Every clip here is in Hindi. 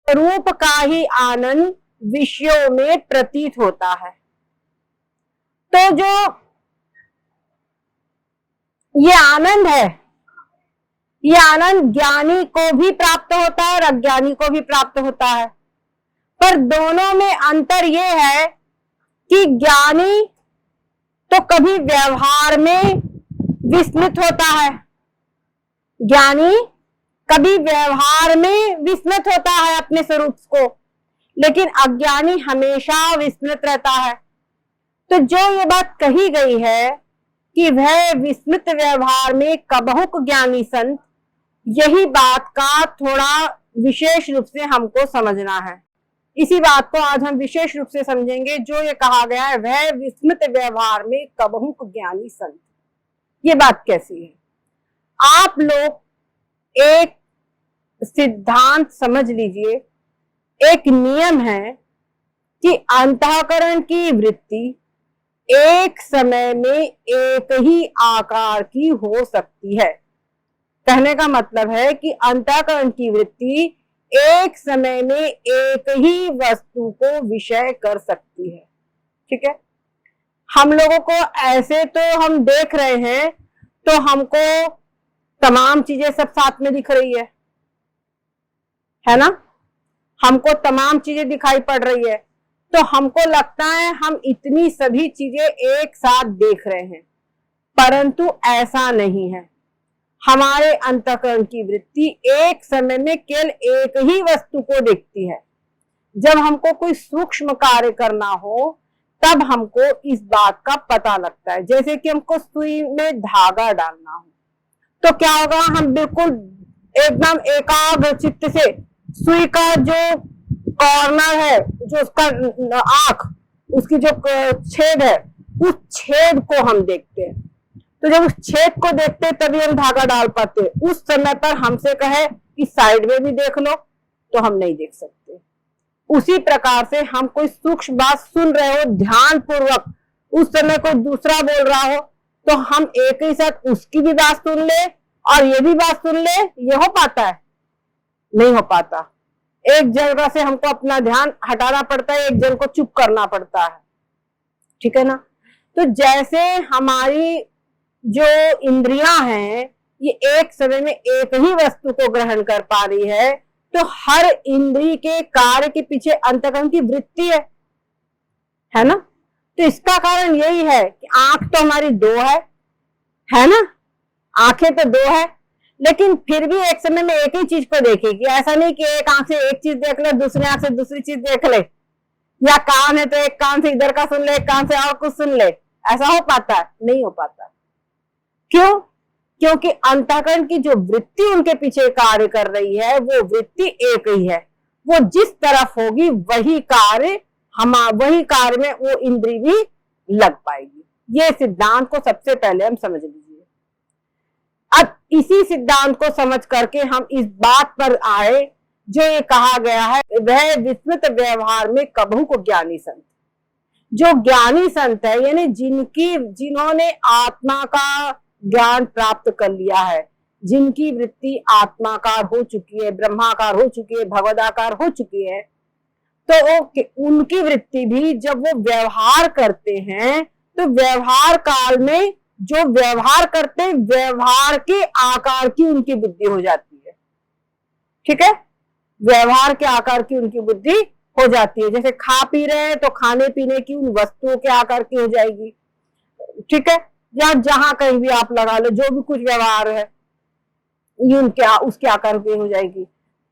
रूप का ही आनंद विषयों में प्रतीत होता है। तो जो ये आनंद है, ये आनंद ज्ञानी को भी प्राप्त होता है और अज्ञानी को भी प्राप्त होता है, पर दोनों में अंतर ये है कि ज्ञानी तो कभी व्यवहार में विस्मृत होता है, ज्ञानी कभी व्यवहार में विस्मृत होता है अपने स्वरूप को, लेकिन अज्ञानी हमेशा विस्मृत रहता है। तो जो ये बात कही गई है कि वह विस्मृत व्यवहार में कबहुक ज्ञानी संत, यही बात का थोड़ा विशेष रूप से हमको समझना है। इसी बात को आज हम विशेष रूप से समझेंगे। जो ये कहा गया है वह विस्मृत व्यवहार में कबहुक ज्ञानी संत, ये बात कैसी है? आप लोग एक सिद्धांत समझ लीजिए, एक नियम है कि अंतःकरण की वृत्ति एक समय में एक ही आकार की हो सकती है। कहने का मतलब है कि अंतःकरण की वृत्ति एक समय में एक ही वस्तु को विषय कर सकती है। ठीक है, हम लोगों को ऐसे तो हम देख रहे हैं तो हमको तमाम चीजें सब साथ में दिख रही है ना, हमको तमाम चीजें दिखाई पड़ रही है, तो हमको लगता है हम इतनी सभी चीजें एक साथ देख रहे हैं, परंतु ऐसा नहीं है। हमारे अंतःकरण की वृत्ति एक समय में केवल एक ही वस्तु को देखती है। जब हमको कोई सूक्ष्म कार्य करना हो तब हमको इस बात का पता लगता है। जैसे कि हमको सुई में धागा डालना हो तो क्या होगा, हम बिल्कुल एकदम एकाग्र चित्त से सुई का जो कॉर्नर है, जो उसका आंख, उसकी जो छेद है, उस छेद को हम देखते हैं। तो जब उस छेद को देखते हैं तभी हम धागा डाल पाते हैं। उस समय पर हमसे कहे कि साइड में भी देख लो तो हम नहीं देख सकते। उसी प्रकार से हम कोई सूक्ष्म बात सुन रहे हो ध्यान पूर्वक, उस समय कोई दूसरा बोल रहा हो तो हम एक ही साथ उसकी भी बात सुन ले और ये भी बात सुन ले, ये हो पाता है? नहीं हो पाता। एक जगह से हमको अपना ध्यान हटाना पड़ता है, एक जगह को चुप करना पड़ता है। ठीक है ना? तो जैसे हमारी जो इंद्रियां हैं ये एक समय में एक ही वस्तु को ग्रहण कर पा रही है, तो हर इंद्रिय के कार्य के पीछे अंतःकरण की वृत्ति है ना। तो इसका कारण यही है कि आंख तो हमारी दो है ना, आंखें तो दो है, लेकिन फिर भी एक समय में एक ही चीज को देखेगी। ऐसा नहीं कि एक आंख से एक चीज देख ले, दूसरी आंख से दूसरी चीज देख ले, या कान है तो एक कान से इधर का सुन ले, एक कान से और कुछ सुन ले। ऐसा हो पाता है? नहीं हो पाता। क्यों? क्योंकि अंतःकरण की जो वृत्ति उनके पीछे कार्य कर रही है वो वृत्ति एक ही है। वो जिस तरफ होगी वही कार्य में वो इंद्रिय भी लग पाएगी। ये सिद्धांत को सबसे पहले हम समझ लीजिए। अब इसी सिद्धांत को समझ करके हम इस बात पर आए जो ये कहा गया है वह विस्मृत व्यवहार में कबहू को ज्ञानी संत। जो ज्ञानी संत है यानी जिन्होंने आत्मा का ज्ञान प्राप्त कर लिया है, जिनकी वृत्ति आत्माकार हो चुकी है, ब्रह्माकार हो चुकी है, भगवदाकार हो चुकी है, तो उनकी वृत्ति भी जब वो व्यवहार करते हैं तो व्यवहार काल में जो व्यवहार करते हैं व्यवहार के आकार की उनकी बुद्धि हो जाती है। ठीक है, व्यवहार के आकार की उनकी बुद्धि हो जाती है। जैसे खा पी रहे हैं तो खाने पीने की उन वस्तुओं के आकार की हो जाएगी। ठीक है, या जहां कहीं भी आप लगा लो, जो भी कुछ व्यवहार है ये उसके आकार की हो जाएगी।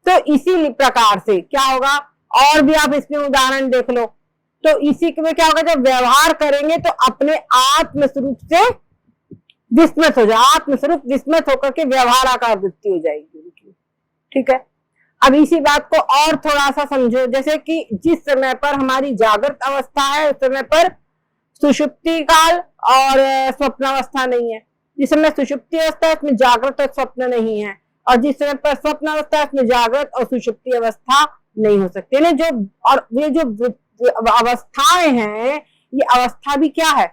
तो इसी प्रकार से क्या होगा, और भी आप इसमें उदाहरण देख लो, तो इसी में क्या होगा, जब व्यवहार करेंगे तो अपने आत्मस्वरूप से विस्मृत हो जाए, आत्मस्वरूप विस्मृत होकर के व्यवहार आकार वृत्ति हो जाएगी उनकी। ठीक है, अब इसी बात को और थोड़ा सा समझो। जैसे कि जिस समय पर हमारी जागृत अवस्था है उस समय पर सुषुप्ति काल और स्वप्नावस्था नहीं है। जिस समय सुषुप्ति अवस्था है उसमें जागृत और स्वप्न नहीं है, और जिस समय पर स्वप्न अवस्था है उसमें जागृत और सुषुप्ति अवस्था नहीं हो सकती। ये जो अवस्थाएं हैं, ये अवस्था भी क्या है,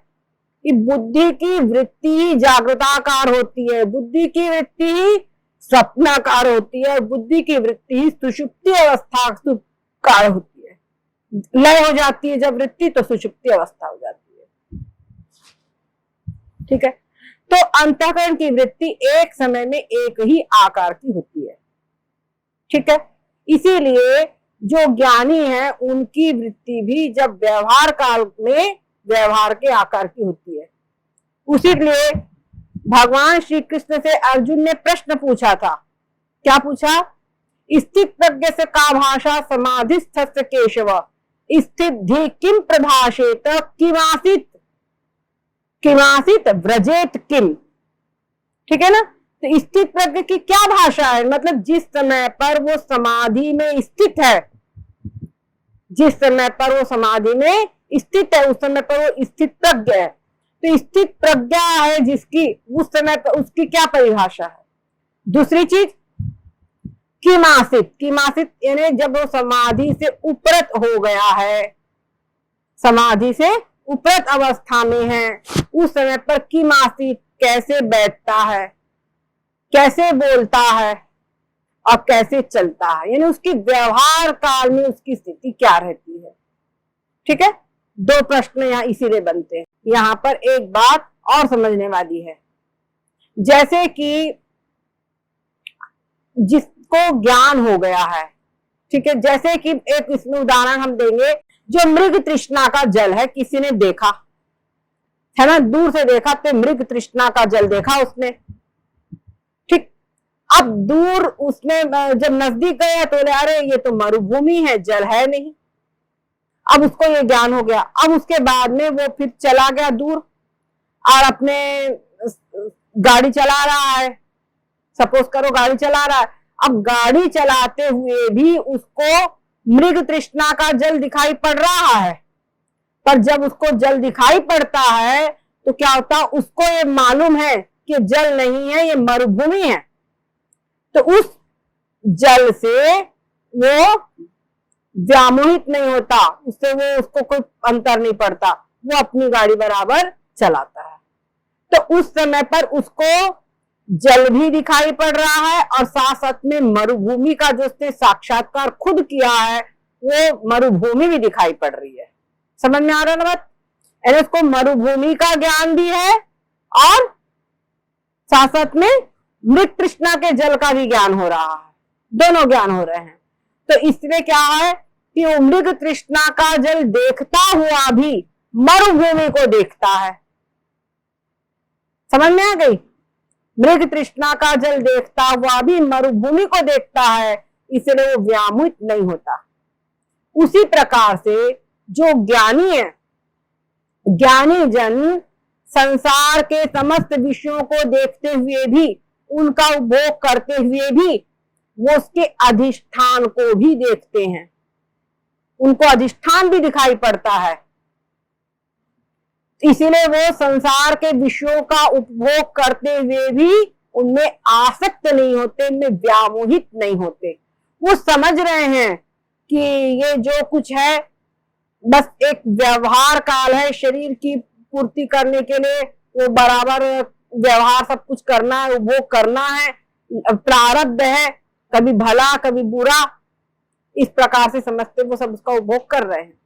ये बुद्धि की वृत्ति ही जागृताकार होती है, बुद्धि की वृत्ति ही स्वप्नाकार होती है और बुद्धि की वृत्ति ही सुषुप्ति अवस्था कार होती है। लय हो जाती है जब वृत्ति तो सुषुप्ति अवस्था हो जाती है। ठीक है, तो अंतःकरण की वृत्ति एक समय में एक ही आकार की होती है। ठीक है, इसीलिए जो ज्ञानी है उनकी वृत्ति भी जब व्यवहार काल में व्यवहार के आकार की होती है। उसी लिए भगवान श्री कृष्ण से अर्जुन ने प्रश्न पूछा था। क्या पूछा? स्थित प्रज्ञ से का भाषा समाधिस्थ केशव स्थित धी किम प्रभाषेत किमासित किमासित व्रजेत किम। ठीक है ना, तो स्थित प्रज्ञ की क्या भाषा है? मतलब जिस समय पर वो समाधि में स्थित है, जिस समय पर वो समाधि में स्थित है उस समय पर वो स्थित प्रज्ञ है। तो स्थित प्रज्ञा है जिसकी, उस समय पर उसकी क्या परिभाषा है? दूसरी चीज किमासित, किमासित यानी जब वो समाधि से उपरत हो गया है, समाधि से उपरत अवस्था में है, उस समय पर किमासित कैसे बैठता है, कैसे बोलता है और कैसे चलता है, यानी उसकी व्यवहार काल में उसकी स्थिति क्या रहती है। ठीक है, दो प्रश्न यहाँ इसीलिए बनते हैं। यहाँ पर एक बात और समझने वाली है, जैसे कि जिसको ज्ञान हो गया है, ठीक है, जैसे कि एक इसमें उदाहरण हम देंगे, जो मृग तृष्णा का जल है, किसी ने देखा है ना, दूर से देखा तो मृग तृष्णा का जल देखा उसने। ठीक, अब दूर उसने जब नजदीक गया तो बोले अरे ये तो मरुभूमि है, जल है नहीं। अब उसको ये ज्ञान हो गया। अब उसके बाद में वो फिर चला गया दूर और अपने गाड़ी चला रहा है, सपोज करो गाड़ी चला रहा है। अब गाड़ी चलाते हुए भी उसको मृग तृष्णा का जल दिखाई पड़ रहा है, पर जब उसको जल दिखाई पड़ता है तो क्या होता, उसको ये मालूम है कि जल नहीं है, ये मरुभूमि है। तो उस जल से वो व्यामोहित नहीं होता, उससे वो उसको कोई अंतर नहीं पड़ता, वो अपनी गाड़ी बराबर चलाता है। तो उस समय पर उसको जल भी दिखाई पड़ रहा है और साथ साथ में मरुभूमि का जो उसने साक्षात्कार खुद किया है वो मरुभूमि भी दिखाई पड़ रही है। समझ में आ रहा है ना बात? यानी उसको मरुभूमि का ज्ञान भी है और साथ साथ में मृग तृष्णा के जल का भी ज्ञान हो रहा है, दोनों ज्ञान हो रहे हैं। तो इसलिए क्या है कि वो मृग तृष्णा का जल देखता हुआ भी मरुभूमि को देखता है। समझ में आ गई? मृग तृष्णा का जल देखता हुआ भी मरुभूमि को देखता है, इसलिए वो व्यामोहित नहीं होता। उसी प्रकार से जो ज्ञानी है, ज्ञानी जन संसार के समस्त विषयों को देखते हुए भी, उनका उपभोग करते हुए भी वो उसके अधिष्ठान को भी देखते हैं, उनको अधिष्ठान भी दिखाई पड़ता है। इसीलिए वो संसार के विषयों का उपभोग करते हुए भी उनमें आसक्त नहीं होते, उनमें व्यामोहित नहीं होते। वो समझ रहे हैं कि ये जो कुछ है बस एक व्यवहार काल है, शरीर की पूर्ति करने के लिए वो बराबर व्यवहार सब कुछ करना है, उपभोग करना है, प्रारब्ध है, कभी भला कभी बुरा, इस प्रकार से समझते वो सब उसका उपभोग कर रहे हैं।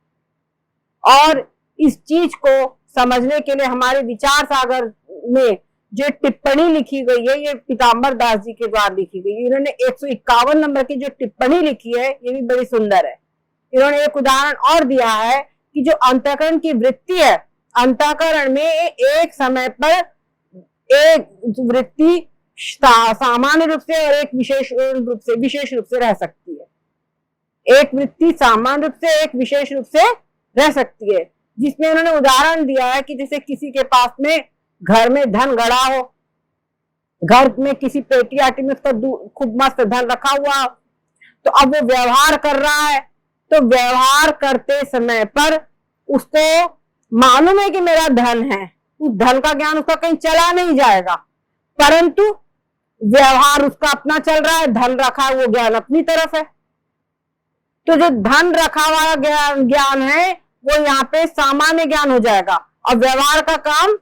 और इस चीज को समझने के लिए हमारे विचार सागर में जो टिप्पणी लिखी गई है, ये पीताम्बर दास जी के द्वारा लिखी गई है। इन्होंने 151 नंबर की जो टिप्पणी लिखी है ये भी बड़ी सुंदर है। इन्होंने एक उदाहरण और दिया है कि जो अंतःकरण की वृत्ति है, अंतःकरण में एक समय पर एक वृत्ति सामान्य रूप से और एक विशेष रूप से रह सकती है। एक वृत्ति सामान्य रूप से, एक विशेष रूप से रह सकती है, जिसमें उन्होंने उदाहरण दिया है कि जैसे किसी के पास में घर में धन गड़ा हो, घर में किसी पेटी आटी में उसका खूब मस्त धन रखा हुआ, तो अब वो व्यवहार कर रहा है, तो व्यवहार करते समय पर उसको मालूम है कि मेरा धन है, उस धन का ज्ञान उसका कहीं चला नहीं जाएगा, परंतु व्यवहार उसका अपना चल रहा है, धन रखा है वो ज्ञान अपनी तरफ है। तो जो धन रखा हुआ ज्ञान है वो यहाँ पे सामान्य ज्ञान हो जाएगा और व्यवहार का काम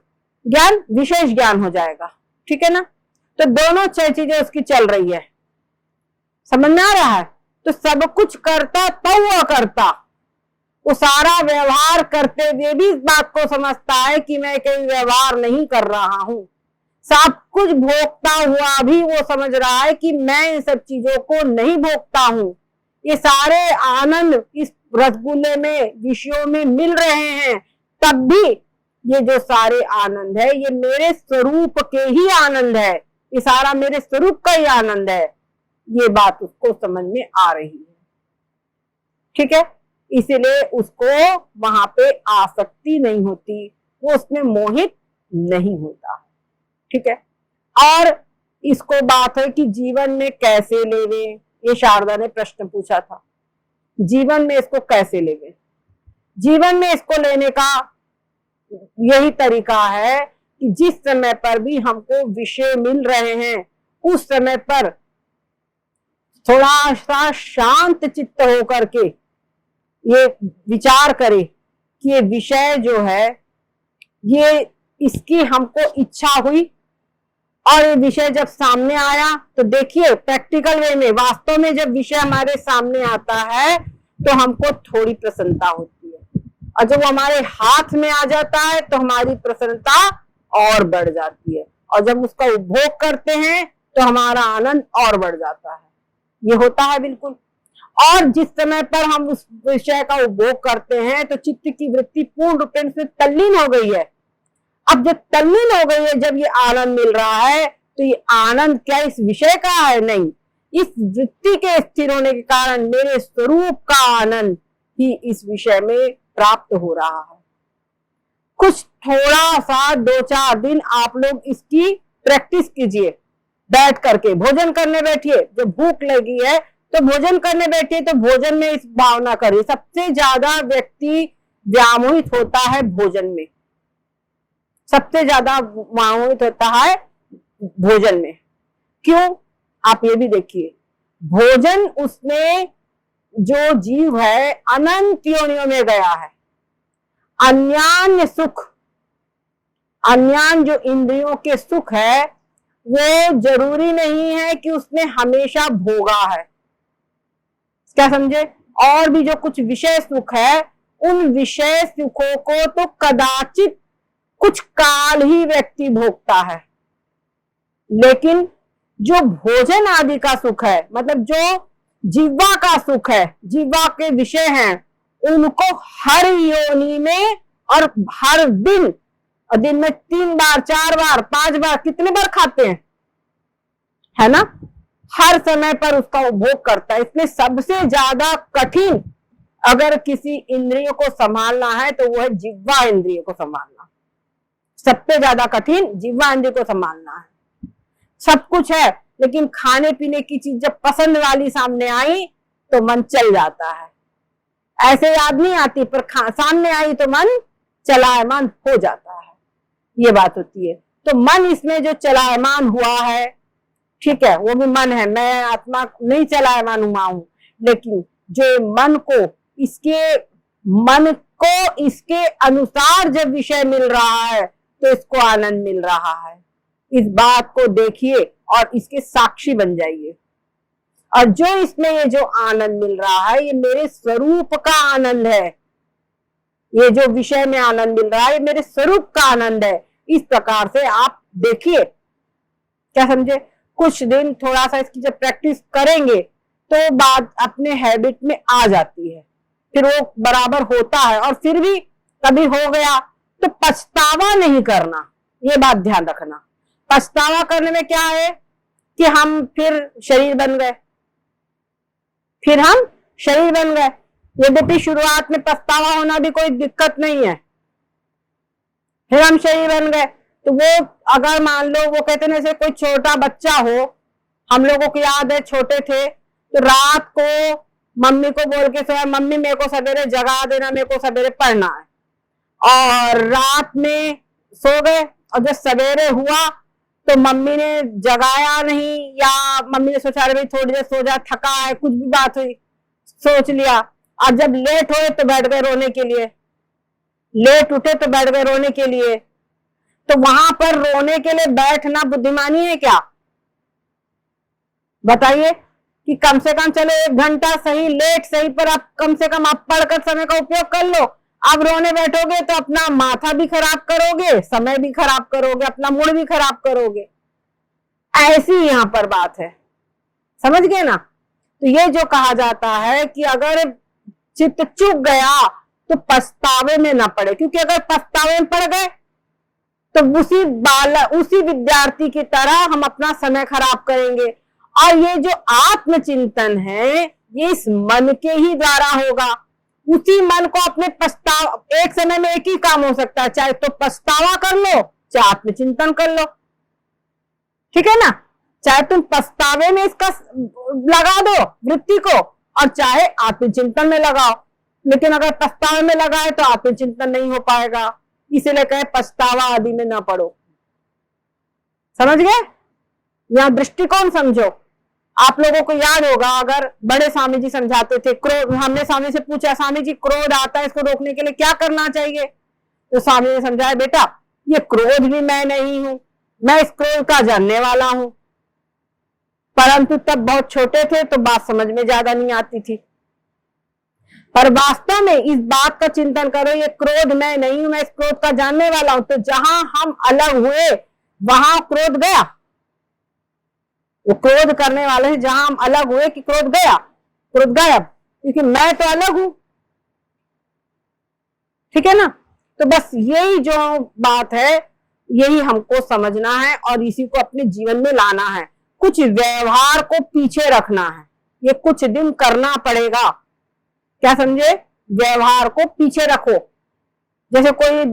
ज्ञान विशेष ज्ञान हो जाएगा। ठीक है ना? तो दोनों चीजें उसकी चल रही है, समझ में आ रहा है। तो सब कुछ करता तो वो करता, वो सारा व्यवहार करते हुए भी इस बात को समझता है कि मैं कोई व्यवहार नहीं कर रहा हूं। सब कुछ भोगता हुआ भी वो समझ रहा है कि मैं इन सब चीजों को नहीं भोगता हूं। ये सारे आनंद इस रसगुल्ले में, विषयों में मिल रहे हैं, तब भी ये जो सारे आनंद है ये मेरे स्वरूप के ही आनंद है, ये सारा मेरे स्वरूप का ही आनंद है। ये बात उसको समझ में आ रही है, ठीक है। इसलिए उसको वहां पे आसक्ति नहीं होती, वो उसमें मोहित नहीं होता, ठीक है। और इसको बात है कि जीवन में कैसे लेवे, ये शारदा ने प्रश्न पूछा था, जीवन में इसको कैसे लेवे। जीवन में इसको लेने का यही तरीका है कि जिस समय पर भी हमको विषय मिल रहे हैं उस समय पर थोड़ा सा शांत चित्त होकर के ये विचार करे कि ये विषय जो है ये इसकी हमको इच्छा हुई और ये विषय जब सामने आया तो देखिए प्रैक्टिकल वे में, वास्तव में जब विषय हमारे सामने आता है तो हमको थोड़ी प्रसन्नता होती है, और जब वो हमारे हाथ में आ जाता है तो हमारी प्रसन्नता और बढ़ जाती है, और जब उसका उपभोग करते हैं तो हमारा आनंद और बढ़ जाता है। ये होता है बिल्कुल। और जिस समय पर हम उस विषय का उपभोग करते हैं तो चित्त की वृत्ति पूर्ण रूप से तल्लीन हो गई है। अब जब तल्लीन हो गई है, जब ये आनंद मिल रहा है तो ये आनंद क्या इस विषय का है? नहीं, इस वृत्ति के स्थिर होने के कारण मेरे स्वरूप का आनंद ही इस विषय में प्राप्त हो रहा है। कुछ थोड़ा सा 2-4 दिन आप लोग इसकी प्रैक्टिस कीजिए, बैठ करके भोजन करने बैठिए, जब भूख लगी है तो भोजन करने बैठिए तो भोजन में इस भावना करिए। सबसे ज्यादा व्यक्ति व्यामोहित होता है भोजन में, सबसे ज्यादा व्यामोहित होता है भोजन में। क्यों? आप ये भी देखिए, भोजन उसमें जो जीव है अनंत योनियों में गया है। अन्यान्य सुख, अन्यान जो इंद्रियों के सुख है वो जरूरी नहीं है कि उसने हमेशा भोगा है, क्या समझे। और भी जो कुछ विषय सुख है उन विषय सुखों को तो कदाचित कुछ काल ही व्यक्ति भोगता है, लेकिन जो भोजन आदि का सुख है, मतलब जो जीवा का सुख है, जीवा के विषय हैं, उनको हर योनि में और हर दिन, और दिन में 3 बार 4 बार 5 बार कितने बार खाते हैं, है ना, हर समय पर उसका उपभोग करता है। इसलिए सबसे ज्यादा कठिन अगर किसी इंद्रियों को संभालना है तो वो है जिह्वा इंद्रिय को संभालना। सबसे ज्यादा कठिन जिह्वा इंद्रिय को संभालना है। सब कुछ है लेकिन खाने पीने की चीज जब पसंद वाली सामने आई तो मन चल जाता है, ऐसे याद नहीं आती, पर सामने आई तो मन चलायमान हो जाता है, ये बात होती है। तो मन इसमें जो चलायमान हुआ है, ठीक है, वो भी मन है, मैं आत्मा नहीं चलायमान हुआ हूं, लेकिन जो मन को इसके अनुसार जब विषय मिल रहा है तो इसको आनंद मिल रहा है। इस बात को देखिए और इसके साक्षी बन जाइए। और जो इसमें ये जो आनंद मिल रहा है ये मेरे स्वरूप का आनंद है, ये जो विषय में आनंद मिल रहा है ये मेरे स्वरूप का आनंद है। इस प्रकार से आप देखिए, क्या समझे। कुछ दिन थोड़ा सा इसकी जब प्रैक्टिस करेंगे तो बात अपने हैबिट में आ जाती है, फिर वो बराबर होता है। और फिर भी कभी हो गया तो पछतावा नहीं करना, ये बात ध्यान रखना। पछतावा करने में क्या है कि हम फिर शरीर बन गए, फिर हम शरीर बन गए। यद्यपि शुरुआत में पछतावा होना भी कोई दिक्कत नहीं है, फिर हम शरीर बन गए। तो वो अगर मान लो वो कहते हैं जैसे कोई छोटा बच्चा हो, हम लोगों को याद है छोटे थे तो रात को मम्मी को बोल के सोया, मम्मी मेरे को सवेरे जगा देना, मेरे को सवेरे पढ़ना है, और रात में सो गए। और जब सवेरे हुआ तो मम्मी ने जगाया नहीं, या मम्मी ने सोचा अरे भाई थोड़ी देर सो जा, थका है, कुछ भी बात हुई, सोच लिया। और जब लेट हुए तो बैठ गए रोने के लिए, लेट उठे तो बैठ गए रोने के लिए। तो वहां पर रोने के लिए बैठना बुद्धिमानी है क्या? बताइए कि कम से कम चलो 1 घंटा सही, लेट सही, पर आप कम से कम आप पढ़कर समय का उपयोग कर लो। आप रोने बैठोगे तो अपना माथा भी खराब करोगे, समय भी खराब करोगे, अपना मूड भी खराब करोगे। ऐसी यहां पर बात है, समझ गए ना। तो ये जो कहा जाता है कि अगर चित्त चूक गया तो पछतावे में ना पड़े, क्योंकि अगर पछतावे में पड़ गए तो उसी विद्यार्थी की तरह हम अपना समय खराब करेंगे। और ये जो आत्मचिंतन है ये इस मन के ही द्वारा होगा। उसी मन को अपने एक समय में एक ही काम हो सकता है, चाहे तो पछतावा कर लो चाहे आत्मचिंतन कर लो, ठीक है ना। चाहे तुम पछतावे में इसका लगा दो वृत्ति को और चाहे आत्मचिंतन में लगाओ, लेकिन अगर पछतावे में लगाए तो आत्मचिंतन नहीं हो पाएगा। इसीलिए कहे पछतावा आदि में ना पड़ो। समझ गए? यहां दृष्टिकोण समझो। आप लोगों को याद होगा, अगर बड़े स्वामी जी समझाते थे क्रोध, हमने स्वामी से पूछा स्वामी जी क्रोध आता है इसको रोकने के लिए क्या करना चाहिए, तो स्वामी ने समझाया बेटा ये क्रोध भी मैं नहीं हूं, मैं इस क्रोध का जानने वाला हूं। परंतु तब बहुत छोटे थे तो बात समझ में ज्यादा नहीं आती थी। पर वास्तव में इस बात का चिंतन करो, ये क्रोध मैं नहीं हूं, मैं इस क्रोध का जानने वाला हूं। तो जहां हम अलग हुए वहां क्रोध गया, वो क्रोध करने वाले से जहां हम अलग हुए कि क्रोध गया, क्रोध गायब, क्योंकि मैं तो अलग हूं, ठीक है ना। तो बस यही जो बात है यही हमको समझना है और इसी को अपने जीवन में लाना है। कुछ व्यवहार को पीछे रखना है, ये कुछ दिन करना पड़ेगा। क्या समझे? व्यवहार को पीछे रखो। जैसे कोई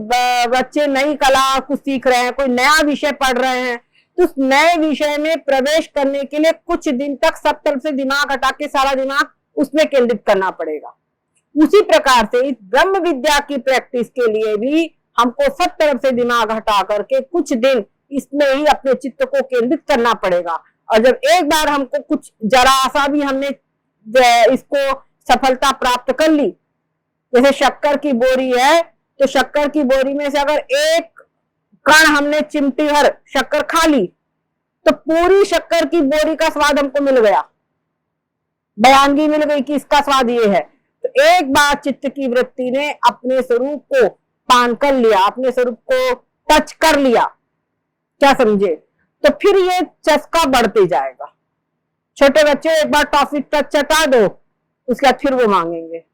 बच्चे नई कला कुछ सीख रहे हैं, कोई नया विषय पढ़ रहे हैं, तो उस नए विषय में प्रवेश करने के लिए कुछ दिन तक सब तरफ से दिमाग हटा के सारा दिमाग उसमें केंद्रित करना पड़ेगा। उसी प्रकार से इस ब्रह्म विद्या की प्रैक्टिस के लिए भी हमको सब तरफ से दिमाग हटा करके कुछ दिन इसमें ही अपने चित्त को केंद्रित करना पड़ेगा। और जब एक बार हमको कुछ जरा सा भी हमने इसको सफलता प्राप्त कर ली, जैसे शक्कर की बोरी है तो शक्कर की बोरी में से अगर एक कण हमने चिमटी भर शक्कर खा ली तो पूरी शक्कर की बोरी का स्वाद हमको मिल गया, बयानगी मिल गई कि इसका स्वाद ये है। तो एक बार चित्त की वृत्ति ने अपने स्वरूप को पान कर लिया, अपने स्वरूप को टच कर लिया, क्या समझे, तो फिर ये चस्का बढ़ते जाएगा। छोटे बच्चे एक बार टॉफी टच चटा दो उसके बाद फिर वो मांगेंगे,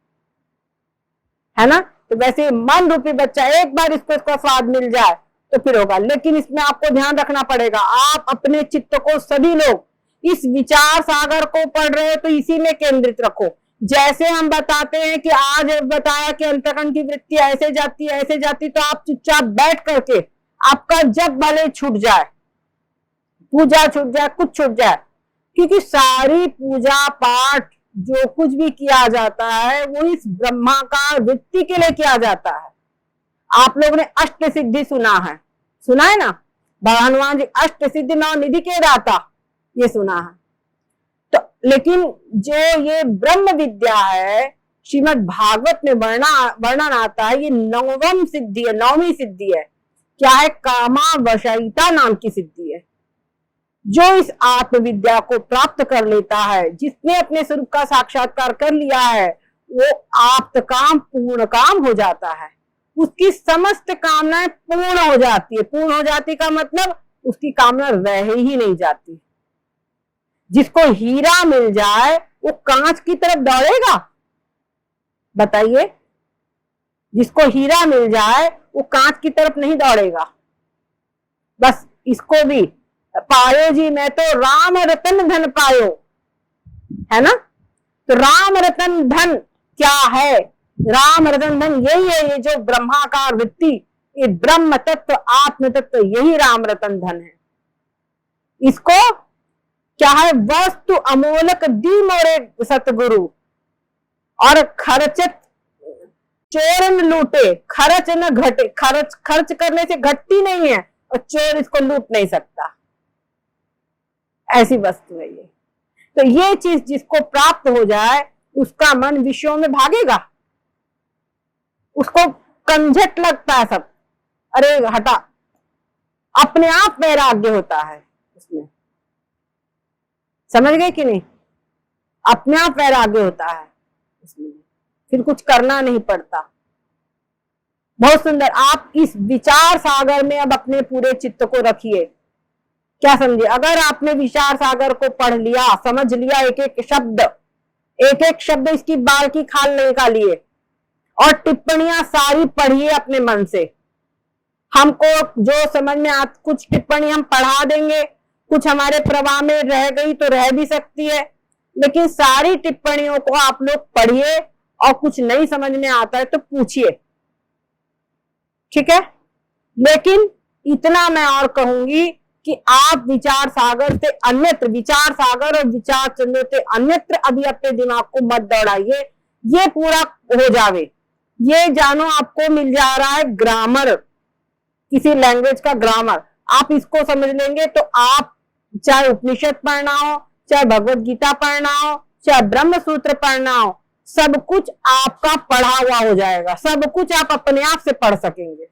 है ना। तो वैसे मन रूपी बच्चा एक बार इसको इसका स्वाद मिल जाए तो फिर होगा। लेकिन इसमें आपको ध्यान रखना पड़ेगा, आप अपने चित्त को, सभी लोग इस विचार सागर को पढ़ रहे हो तो इसी में केंद्रित रखो। जैसे हम बताते हैं कि आज बताया कि अंतःकरण की वृत्ति ऐसे जाती है ऐसे जाती, तो आप चुपचाप बैठ करके आपका जब भले छूट जाए, पूजा छूट जाए, कुछ छूट जाए, क्योंकि सारी पूजा पाठ जो कुछ भी किया जाता है वो इस ब्रह्माकार वृत्ति के लिए किया जाता है। आप लोगों ने अष्ट सिद्धि सुना है ना, हनुमान जी अष्ट सिद्धि नौ निधि के दाता, ये सुना है। तो लेकिन जो ये ब्रह्म विद्या है, श्रीमद् भागवत में वर्णन आता है, ये नवम सिद्धि है, 9वीं सिद्धि है। क्या है? कामावशयिता नाम की सिद्धि है। जो इस आत्मविद्या को प्राप्त कर लेता है, जिसने अपने स्वरूप का साक्षात्कार कर लिया है, वो आप्त काम पूर्ण काम हो जाता है। उसकी समस्त कामनाएं पूर्ण हो जाती है। पूर्ण हो जाती का मतलब उसकी कामना रह ही नहीं जाती। जिसको हीरा मिल जाए वो कांच की तरफ दौड़ेगा? बताइए, जिसको हीरा मिल जाए वो कांच की तरफ नहीं दौड़ेगा। बस इसको भी पायो जी, मैं तो राम रतन धन पायो, है ना। तो राम रतन धन क्या है? राम रतन धन यही है, ये जो ब्रह्माकार वृत्ति, ये ब्रह्म तत्व, आत्म तत्व, यही राम रतन धन है। इसको क्या है? वस्तु अमोलक दी मोरे सतगुरु, और खर्चत चोरन लूटे, खर्च न घटे, खर्च करने से घटती नहीं है और चोर इसको लूट नहीं सकता, ऐसी वस्तु है ये। तो ये चीज जिसको प्राप्त हो जाए उसका मन विषयों में भागेगा, उसको कंझट लगता है सब, अरे हटा, अपने आप वैराग्य होता है उसमें। समझ गए कि नहीं? अपने आप वैराग्य होता है इसमें, फिर कुछ करना नहीं पड़ता। बहुत सुंदर। आप इस विचार सागर में अब अपने पूरे चित्त को रखिए। क्या समझे? अगर आपने विचार सागर को पढ़ लिया, समझ लिया, एक एक शब्द इसकी बाल की खाल नहीं निकालिए, और टिप्पणियां सारी पढ़िए अपने मन से। हमको जो समझ में कुछ टिप्पणी हम पढ़ा देंगे, कुछ हमारे प्रवाह में रह गई तो रह भी सकती है, लेकिन सारी टिप्पणियों को आप लोग पढ़िए, और कुछ नहीं समझ में आता है तो पूछिए, ठीक है? लेकिन इतना मैं और कहूंगी कि आप विचार सागर से अन्यत्र, विचार सागर और विचार चंद्र से अन्यत्र अभी अपने दिमाग को मत दौड़ाइए। ये पूरा हो जावे, ये जानो आपको मिल जा रहा है ग्रामर, किसी लैंग्वेज का ग्रामर। आप इसको समझ लेंगे तो आप चाहे उपनिषद पढ़ना हो, चाहे भगवत गीता पढ़ना हो, चाहे ब्रह्म सूत्र पढ़ना हो, सब कुछ आपका पढ़ा हुआ हो जाएगा, सब कुछ आप अपने आप से पढ़ सकेंगे।